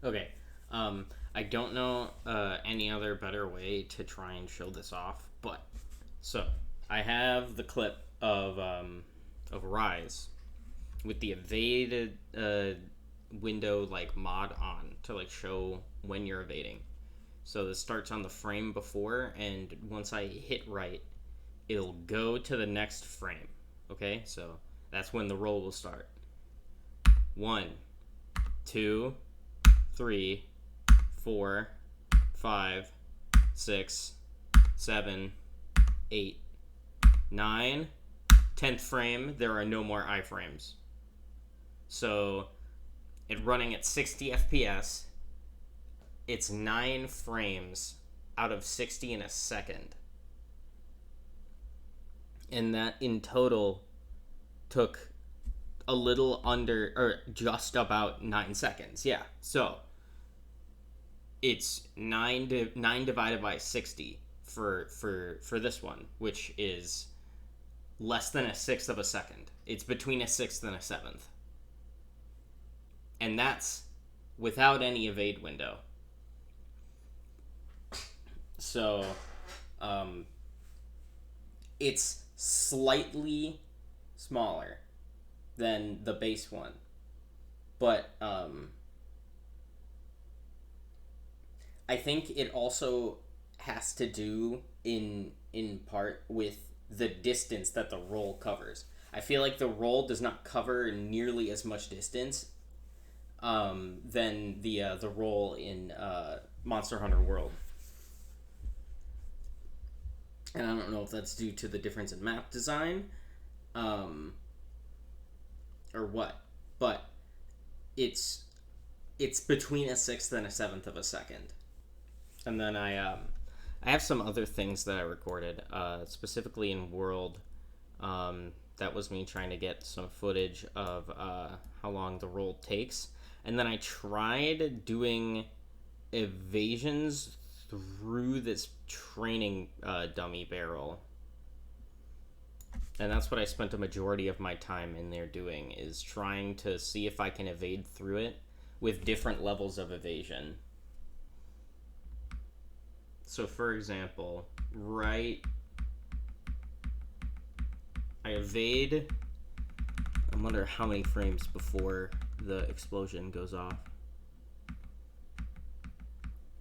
Okay. I don't know any other better way to try and show this off, but so I have the clip of Rise with the evaded window like mod on to like show when you're evading. So this starts on the frame before, and once I hit right, it'll go to the next frame. Okay, so that's when the roll will start. 1, 2, 3, 4, 5, 6, 7, 8, 9. 10th frame, there are no more iframes. So it running at 60 FPS, it's 9 frames out of 60 in a second. And that in total took a little under, or just about 9 seconds. Yeah. So it's 9 divided by 60 for this one, which is less than a sixth of a second. It's between a sixth and a seventh. And that's without any evade window. So it's slightly smaller than the base one. But I think it also has to do in part with the distance that the roll covers. I feel like the roll does not cover nearly as much distance than the roll in Monster Hunter World. And I don't know if that's due to the difference in map design or what, but it's between a sixth and a seventh of a second. And then I have some other things that I recorded, specifically in World. That was me trying to get some footage of how long the roll takes. And then I tried doing evasions through this training dummy barrel. And that's what I spent a majority of my time in there doing, is trying to see if I can evade through it with different levels of evasion. So for example, I evade, I wonder how many frames before the explosion goes off.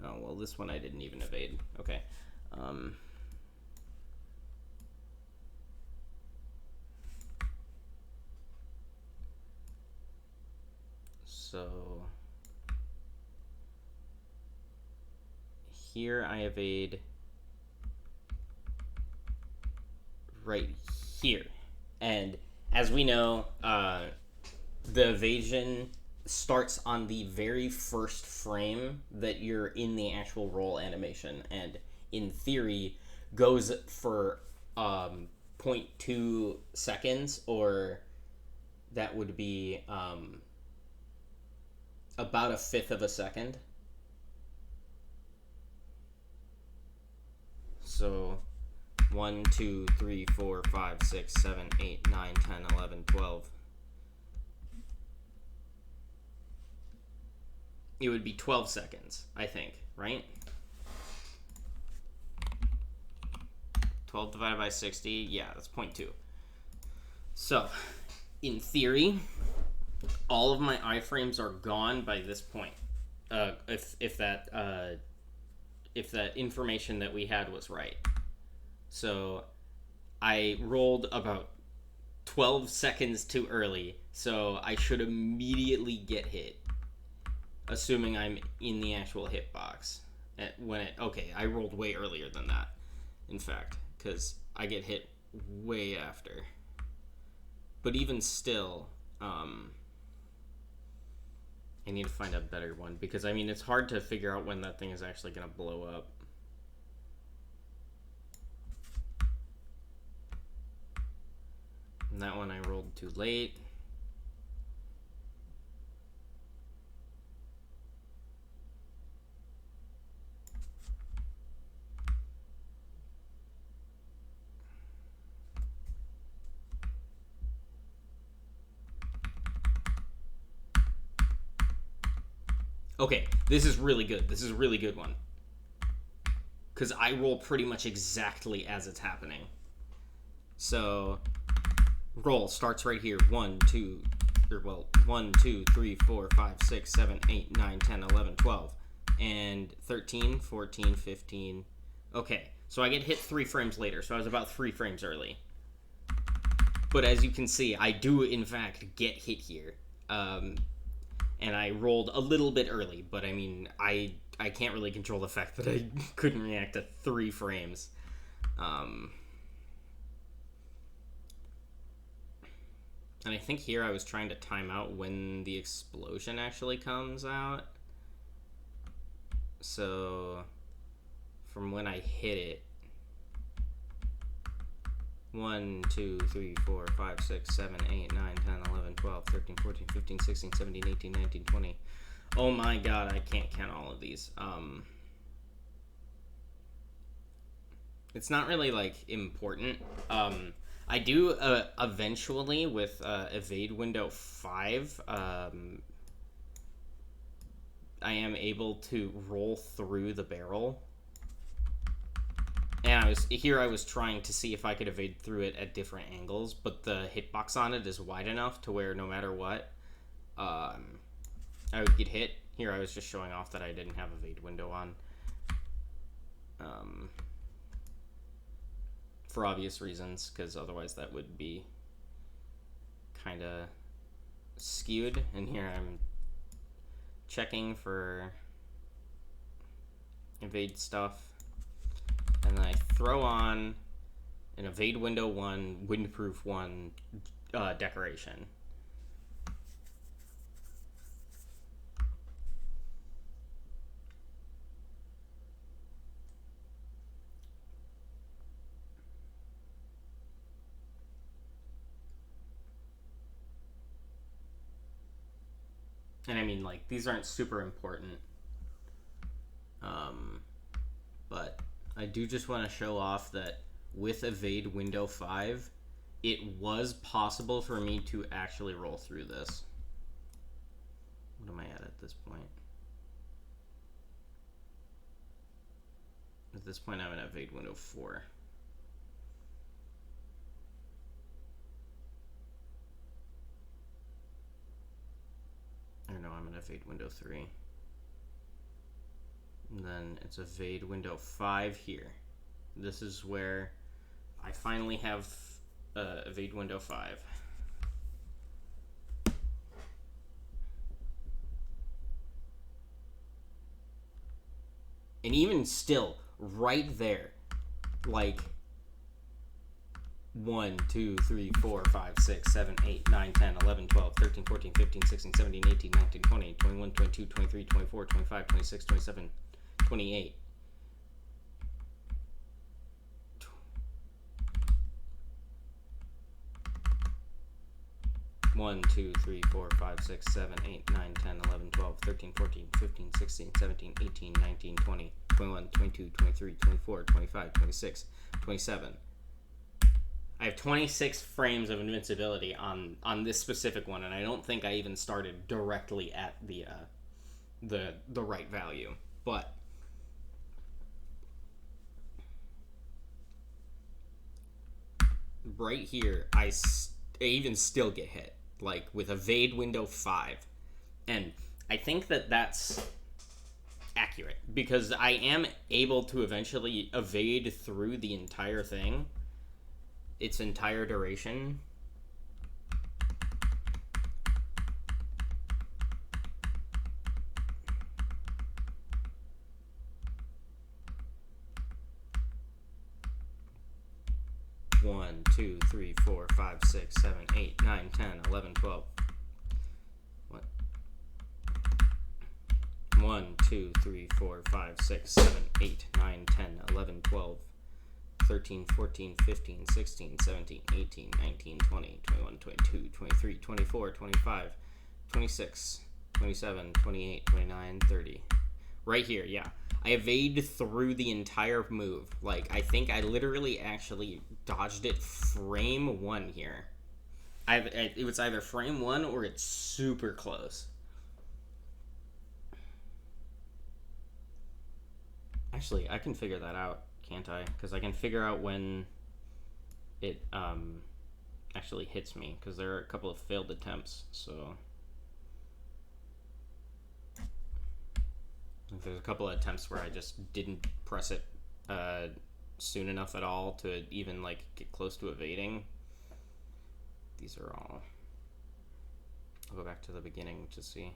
Oh, well, this one I didn't even evade. Okay. So here I evade right here. And as we know, the evasion starts on the very first frame that you're in the actual roll animation, and in theory goes for 0.2 seconds, or that would be about a fifth of a second. So 1, 2, 3, 4, 5, 6, 7, 8, 9, 10, 11, 12. It would be 12 seconds, I think, right? 12 divided by 60, yeah, that's 0.2. So, in theory, all of my iframes are gone by this point. If that information that we had was right. So I rolled about 12 seconds too early, so I should immediately get hit, assuming I'm in the actual hitbox. I rolled way earlier than that, in fact, because I get hit way after. But even still, I need to find a better one, because I mean, it's hard to figure out when that thing is actually going to blow up. And that one I rolled too late. Okay, this is really good. This is a really good one. Because I roll pretty much exactly as it's happening. So, roll starts right here. 1, 2, 1, 2, 3, 4, 5, 6, 7, 8, 9, 10, 11, 12. And 13, 14, 15. Okay, so I get hit 3 frames later, so I was about 3 frames early. But as you can see, I do, in fact, get hit here. And I rolled a little bit early, but I mean, I can't really control the fact that I couldn't react to 3 frames. And I think here I was trying to time out when the explosion actually comes out. So, from when I hit it, 1, 2, 3, 4, 5, 6, 7, 8, 9, 10, 11, 12, 13, 14, 15, 16, 17, 18, 19, 20. Oh my god, I can't count all of these. It's not really, like, important. I do, eventually, with, Evade Window 5, I am able to roll through the barrel. And I was trying to see if I could evade through it at different angles, but the hitbox on it is wide enough to where no matter what, I would get hit. Here I was just showing off that I didn't have Evade Window on. For obvious reasons, because otherwise that would be kind of skewed. And here I'm checking for evade stuff, and then I throw on an Evade Window 1, Windproof 1 decoration. And I mean, like, these aren't super important. But I do just want to show off that with Evade Window 5, it was possible for me to actually roll through this. What am I at this point? At this point, I'm in Evade Window 4. Or no, I'm in Evade Window 3. And then it's Evade Window 5 here. This is where I finally have Evade Window 5. And even still, right there, like 1, 2, 3, 4, 5, 6, 7, 8, 9, 10, 11, 12, 13, 14, 15, 16, 17, 18, 19, 20, 21, 22, 23, 24, 25, 26, 27, 28. 1, 2, 3, 4, 5, 6, 7, 8, 9, 10, 11, 12, 13, 14, 15, 16, 17, 18, 19, 20, 21, 22, 23, 24, 25, 26, 27. I have 26 frames of invincibility on this specific one, and I don't think I even started directly at the right value. But right here, I even still get hit, like with Evade Window 5. And I think that that's accurate, because I am able to eventually evade through the entire thing, its entire duration. One, 2, 3, 4, 5, 6, 7, 8, 9, 10, 11, 12. What? 1, 2, 3, 4, 5, 6, 7, 8, 9, 10, 11, 12, 13, 14, 15, 16, 17, 18, 19, 20, 21, 22, 23, 24, 25, 26, 27, 28, 29, 30. Right here, yeah. I evade through the entire move. Like, I think I literally actually dodged it frame 1 here. It was either frame 1 or it's super close. Actually, I can figure that out, can't I? Because I can figure out when it actually hits me, because there are a couple of failed attempts, so there's a couple of attempts where I just didn't press it soon enough at all to even like get close to evading. These are all... I'll go back to the beginning to see,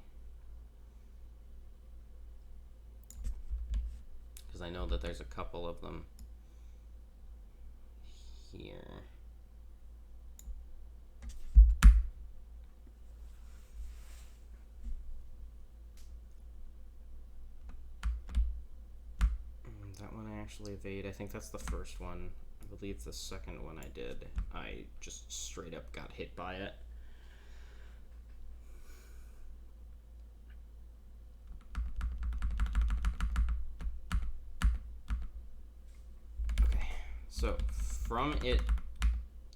because I know that there's a couple of them here. That one I actually evade. I think that's the first one. I believe the second one I did, I just straight up got hit by it. Okay, so from it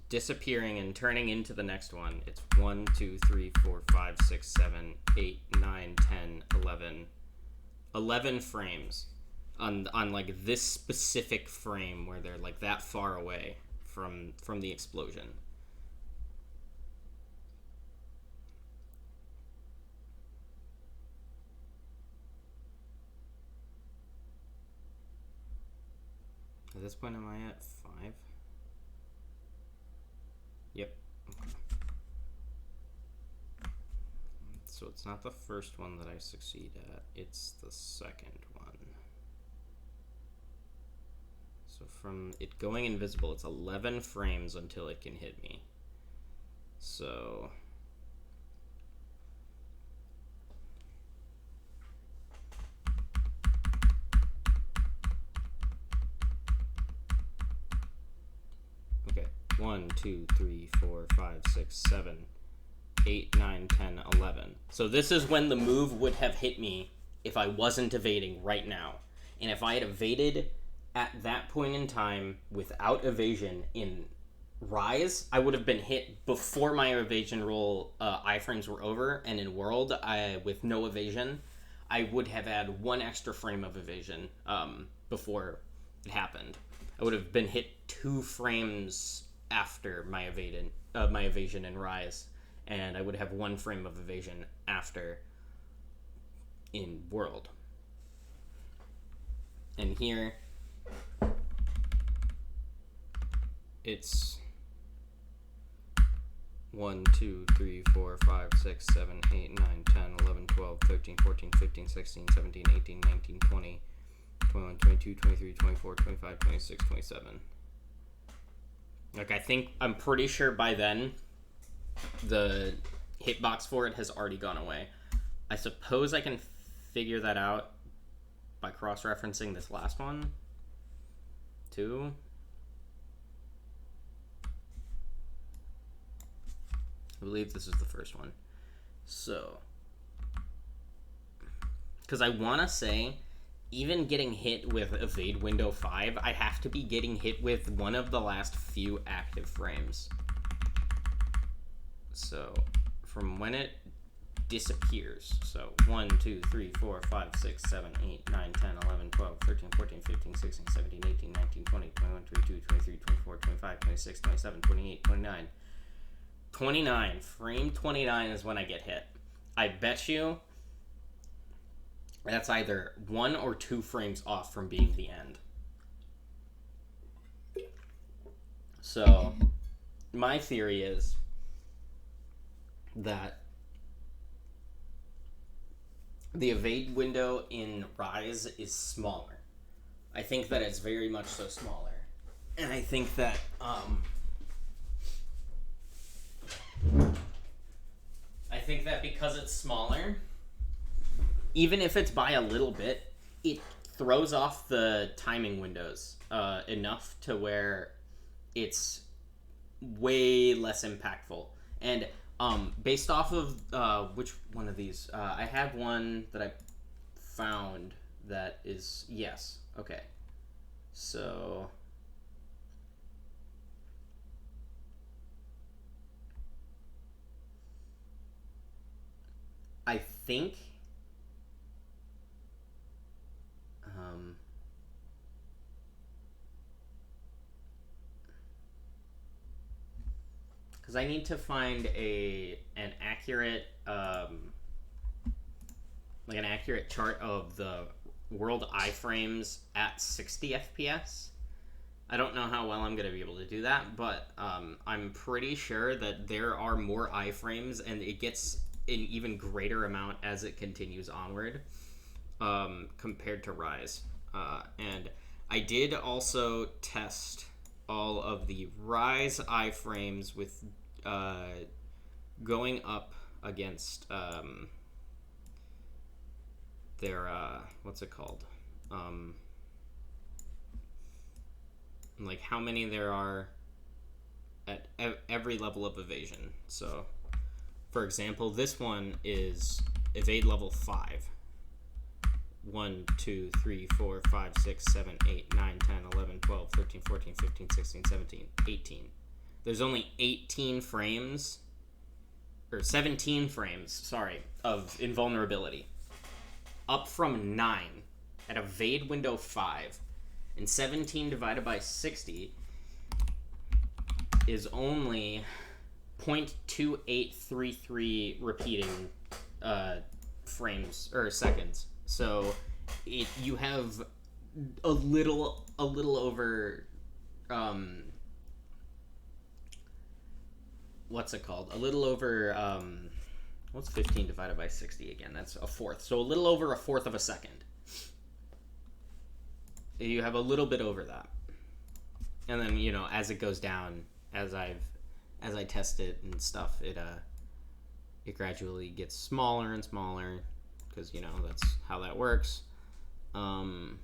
disappearing and turning into the next one, it's 1, 2, 3, 4, 5, 6, 7, 8, 9, 10, 11. 11 frames on like this specific frame where they're like that far away from the explosion. At this point, am I at 5? Yep. Okay. So it's not the first one that I succeed at, it's the second one. So from it going invisible, it's 11 frames until it can hit me. So... Okay, 1, 2, 3, 4, 5, 6, 7, 8, 9, 10, 11. So this is when the move would have hit me if I wasn't evading right now. And if I had evaded at that point in time without evasion in Rise, I would have been hit before my evasion roll iframes were over, and in World, with no evasion, I would have had 1 extra frame of evasion before it happened. I would have been hit 2 frames after my evasion in Rise, and I would have 1 frame of evasion after in World. And here, it's 1, 2, 3, 4, 5, 6, 7, 8, 9, 10, 11, 12, 13, 14, 15, 16, 17, 18, 19, 20, 21, 22, 23, 24, 25, 26, 27. Like, I'm pretty sure by then, the hitbox for it has already gone away. I suppose I can figure that out by cross-referencing this last one, too. I believe this is the first one. So, because I want to say, even getting hit with Evade Window 5, I have to be getting hit with one of the last few active frames. So, from when it disappears. So, 1, 2, 3, 4, 5, 6, 7, 8, 9, 10, 11, 12, 13, 14, 15, 16, 17, 18, 19, 20, 21, 22, 23, 24, 25, 26, 27, 28, 29. 29. Frame 29 is when I get hit. I bet you that's either 1 or 2 frames off from being the end. So, my theory is that the evade window in Rise is smaller. I think that it's very much so smaller. And I think that, because it's smaller, even if it's by a little bit, it throws off the timing windows enough to where it's way less impactful. And based off of which one of these, I have one that I found that is, yes, okay. So I think because I need to find an accurate like an accurate chart of the world iframes at 60 FPS. I don't know how well I'm going to be able to do that, but I'm pretty sure that there are more iframes, and it gets an even greater amount as it continues onward compared to Rise. And I did also test all of the Rise iframes with going up against their what's it called? Like how many there are at every level of evasion. So, for example, this one is evade level 5. 1, 2, 3, 4, 5, 6, 7, 8, 9, 10, 11, 12, 13, 14, 15, 16, 17, 18. There's only 18 frames, or 17 frames, sorry, of invulnerability. Up from 9 at evade window 5. And 17 divided by 60 is only 0.2833 repeating frames or seconds. So you have a little over what's it called? A little over what's 15 divided by 60 again? That's a fourth. So a little over a fourth of a second. You have a little bit over that. And then, you know, as it goes down, as I test it and stuff, it gradually gets smaller and smaller, because, you know, that's how that works. But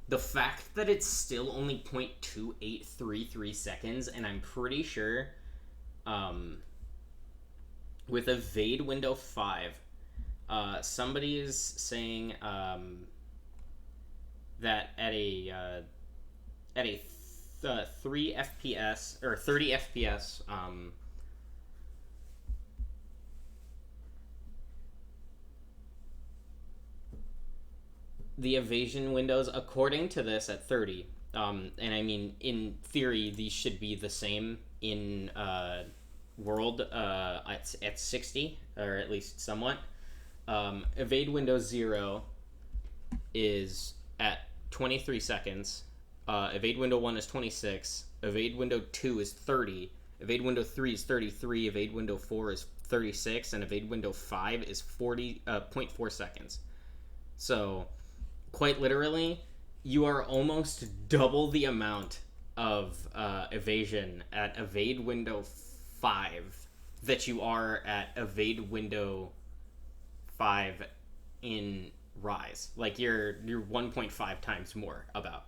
the fact that it's still only 0.2833 seconds, and I'm pretty sure with evade window 5, somebody is saying that at a 3 FPS or 30 FPS the evasion windows, according to this, at 30, and I mean, in theory, these should be the same in world at 60, or at least somewhat. Evade window 0 is at 23 seconds. Evade window 1 is 26. Evade window 2 is 30. Evade window 3 is 33. Evade window 4 is 36. And evade window 5 is 0.4 seconds. So, quite literally, you are almost double the amount of evasion at evade window 5 that you are at evade window 5 in Rise. Like, you're 1.5 times more about.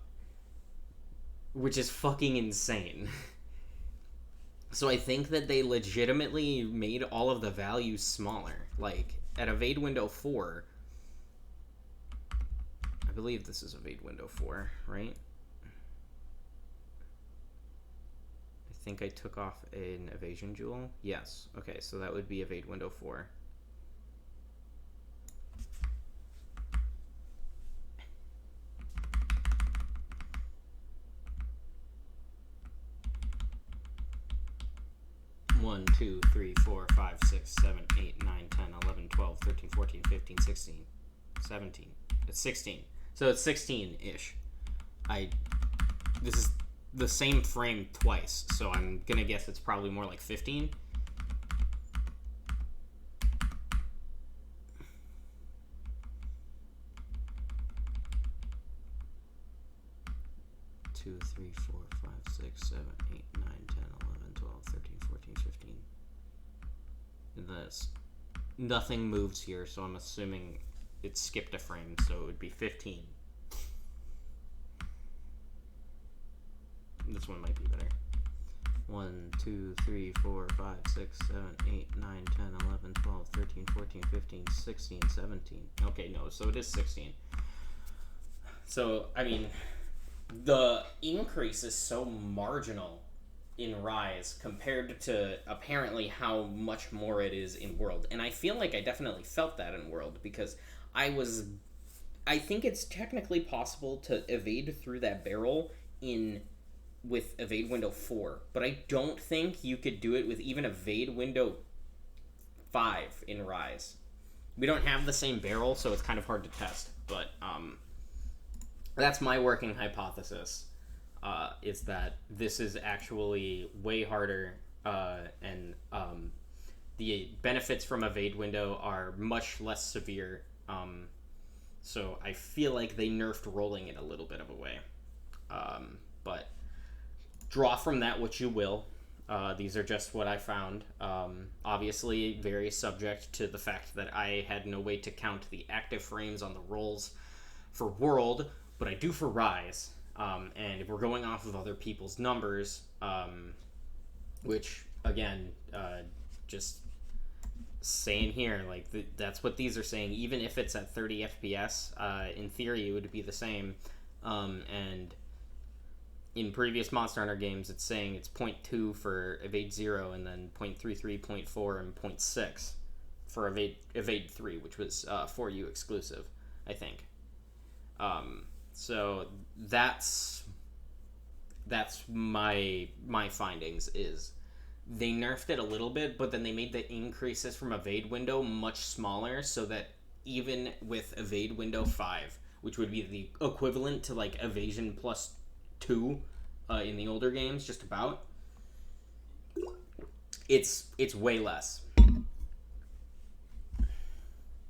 Which is fucking insane. So I think that they legitimately made all of the values smaller. Like, at evade window 4, I believe this is evade window 4, right? I think I took off an evasion jewel. Yes. Okay, so that would be evade window 4. One, 2, 3, 4, 5, 6, 7, 8, 9, 10, 11, 12, 13, 14, 15, 16, 17. It's 16. So it's 16-ish. This is the same frame twice, so I'm gonna guess it's probably more like 15. Two, 3, 4, 5, 6, 7, 8, 9, 10, 11, 12, 13, 14, 15. This. Nothing moves here, so I'm assuming it skipped a frame, so it would be 15. This one might be better. 1, 2, 3, 4, 5, 6, 7, 8, 9, 10, 11, 12, 13, 14, 15, 16, 17. Okay, no, so it is 16. So, I mean, the increase is so marginal in Rise compared to apparently how much more it is in World. And I feel like I definitely felt that in World, because I think it's technically possible to evade through that barrel in with evade window 4, but I don't think you could do it with even evade window 5 in Rise. We don't have the same barrel, so it's kind of hard to test, but that's my working hypothesis, is that this is actually way harder, and the benefits from evade window are much less severe, so I feel like they nerfed rolling it a little bit of a way. But draw from that what you will. These are just what I found. Obviously, very subject to the fact that I had no way to count the active frames on the rolls for World, but I do for Rise. And if we're going off of other people's numbers, which, again, just saying here, like, that's what these are saying. Even if it's at 30 FPS, in theory, it would be the same. And in previous Monster Hunter games, it's saying it's 0.2 for Evade 0, and then 0.33, 0.4, and 0.6 for Evade 3, which was 4U exclusive, I think. So that's my findings, is they nerfed it a little bit, but then they made the increases from Evade window much smaller, so that even with Evade window 5, which would be the equivalent to like Evasion plus 2 in the older games, just about, it's way less.